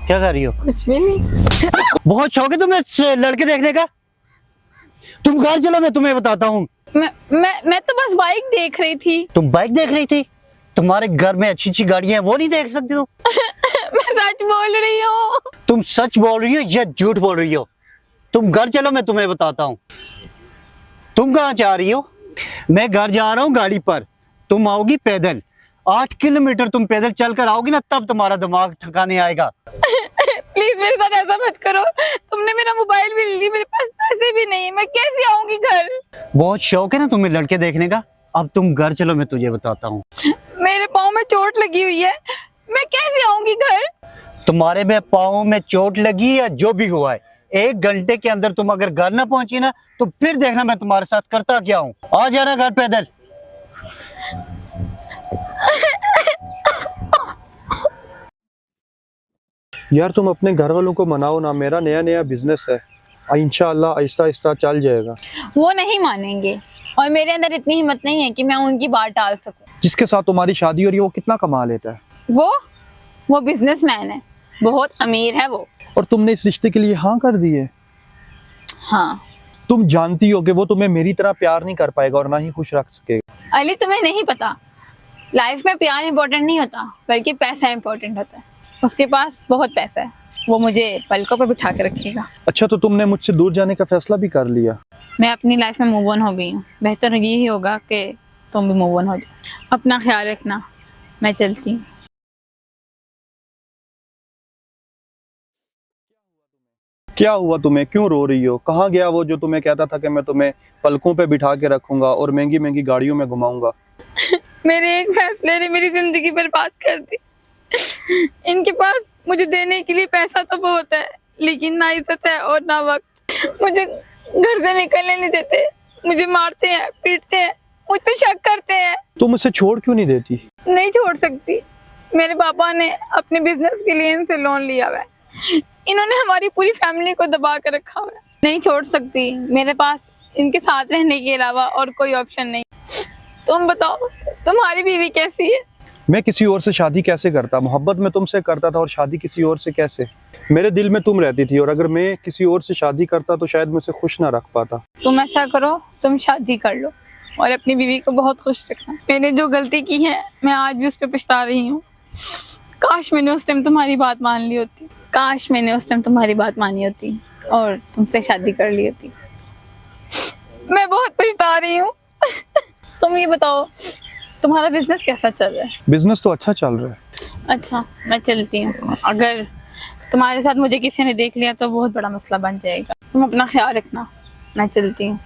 क्या कर रही हो? कुछ भी नहीं। बहुत शौक है तुम्हें इस लड़के देखने का? तुम घर चलो, मैं तुम्हें बताता हूँ। मैं तो बस बाइक देख रही थी। तुम बाइक देख रही थी? तुम्हारे घर में अच्छी अच्छी गाड़ियां हैं, वो नहीं देख सकती तुम? मैं सच बोल रही हूँ। तुम सच बोल रही हो या झूठ बोल रही हो? तुम घर चलो, मैं तुम्हें बताता हूँ। तुम कहाँ जा रही हो? मैं घर जा रहा हूँ गाड़ी पर, तुम आओगी पैदल। 8 किलोमीटर तुम पैदल चलकर आओगी ना, तब तुम्हारा दिमाग ठिकाने आएगा। प्लीज मेरे साथ ऐसा मत करो। तुमने मेरा मोबाइल भी ले ली, मेरे पास पैसे भी नहीं है, मैं कैसे आऊंगी घर? बहुत शौक है ना तुम्हें लड़के देखने का? अब तुम घर चलो, मैं तुझे बताता हूँ। मेरे पाँव में चोट लगी हुई है, मैं कैसे आऊंगी घर? तुम्हारे में पाँव में चोट लगी या जो भी हुआ है, 1 घंटे के अंदर तुम अगर घर ना पहुंची ना, तो फिर देखना मैं तुम्हारे साथ करता क्या हूँ। आ जाना घर पैदल। यार तुम अपने घर वालों को मनाओ ना, मेरा नया नया बिजनेस है, इंशाल्लाह आहिस्ता आहिस्ता चल जाएगा। वो नहीं मानेंगे और मेरे अंदर इतनी हिम्मत नहीं है कि मैं उनकी बात टाल सकूं। जिसके साथ तुम्हारी शादी हो रही है वो कितना कमा लेता है? वो बिजनेसमैन है, बहुत अमीर है वो। और तुमने इस रिश्ते के लिए हाँ कर दी है? हाँ। तुम जानती हो कि वो तुम्हें मेरी तरह प्यार नहीं कर पाएगा और ना ही खुश रख सकेगा। अली तुम्हें नहीं पता, लाइफ में प्यार इम्पोर्टेंट नहीं होता बल्कि पैसा इम्पोर्टेंट होता है। उसके पास बहुत पैसा है, वो मुझे पलकों पे बिठा के रखेगा। अच्छा, तो तुमने मुझसे दूर जाने का फैसला भी कर लिया? मैं अपनी लाइफ में मूव ऑन हो गई हूँ, बेहतर यही होगा कि तुम भी मूव ऑन हो जाओ। अपना ख्याल रखना, मैं चलती हूँ। क्या हुआ तुम्हें? क्यों रो रही हो? कहाँ गया वो जो तुम्हें कहता था कि मैं तुम्हें पलकों पे बिठा के रखूंगा और महंगी महंगी गाड़ियों में घुमाऊंगा? मेरे एक फैसले ने मेरी जिंदगी बर्बाद कर दी। इनके पास मुझे देने के लिए पैसा तो बहुत है, लेकिन ना इज्जत है और ना वक्त। मुझे घर से निकलने नहीं देते, मुझे मारते हैं, पीटते हैं, मुझ पे शक करते हैं। तुम मुझसे छोड़ क्यों नहीं देती? नहीं छोड़ सकती, मेरे पापा ने अपने बिजनेस के लिए इनसे लोन लिया हुआ है। इन्होंने हमारी पूरी फैमिली को दबा कर रखा हुआ है। नहीं छोड़ सकती, मेरे पास इनके साथ रहने के अलावा और कोई ऑप्शन नहीं। तुम बताओ, तुम्हारी बीवी कैसी है? मैं किसी और से शादी कैसे करता? मोहब्बत में तुमसे करता था और शादी किसी और से कैसे? मेरे दिल में तुम रहती थी और अगर मैं किसी और से शादी करता तो शायद मुझसे खुश ना रख पाता। तुम ऐसा करो, तुम शादी कर लो और अपनी बीवी को बहुत खुश रखना। मैंने जो गलती की है मैं आज भी उस पर पछता रही हूँ। काश मैंने उस टाइम तुम्हारी बात मान ली होती, काश मैंने उस टाइम तुम्हारी बात मानी होती और तुमसे शादी कर ली होती। मैं बहुत पछता रही हूँ। तुम ये बताओ, तुम्हारा बिजनेस कैसा चल रहा है? बिजनेस तो अच्छा चल रहा है। अच्छा, मैं चलती हूँ। अगर तुम्हारे साथ मुझे किसी ने देख लिया तो बहुत बड़ा मसला बन जाएगा। तुम अपना ख्याल रखना, मैं चलती हूँ।